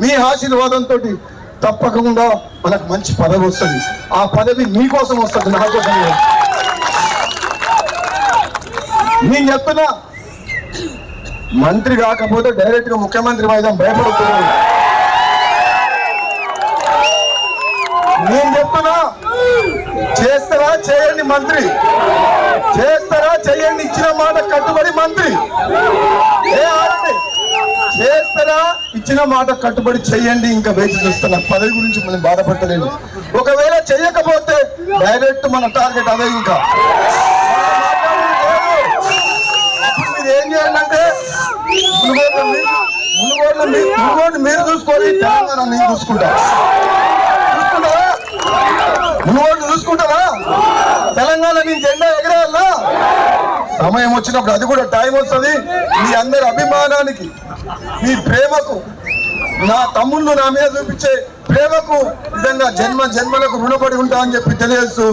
మీ ఆశీర్వాదంతో తప్పకుండా మనకు మంచి పదవి వస్తుంది. ఆ పదవి మీకోసం వస్తుంది, నా కోసం కాదు. నేను చెప్తున్నా, మంత్రి కాకపోతే డైరెక్ట్ గా ముఖ్యమంత్రి వైద్యం భయపడుతున్నాను. నేను చెప్తున్నా, చేస్తారా చేయండి మంత్రి, చేస్తారా చేయండి, ఇచ్చిన మాట కట్టుబడి మంత్రి. చేస్తారా ఇచ్చిన మాట కట్టుబడి చెయ్యండి. ఇంకా వేచి చూస్తున్నా, పదవి గురించి మనం బాధపడలేదు. ఒకవేళ చెయ్యకపోతే డైరెక్ట్ మన టార్గెట్ అదే. ఇంకా మీరు ఏం చేయాలంటే మునుగోడు మీరు చూసుకోవాలి, తెలంగాణ నేను చూసుకుంటారా? మునుగోడు చూసుకుంటారా? తెలంగాణ నీ జెండా ఎగరేయాలా? సమయం వచ్చినప్పుడు అది కూడా టైం వస్తుంది. మీ అందరి అభిమానానికి, మీ ప్రేమకు, నా తమ్ముళ్ళు నా మీద చూపించే ప్రేమకు నిజంగా జన్మ జన్మలకు రుణపడి ఉంటా అని చెప్పి తెలియజేస్తూ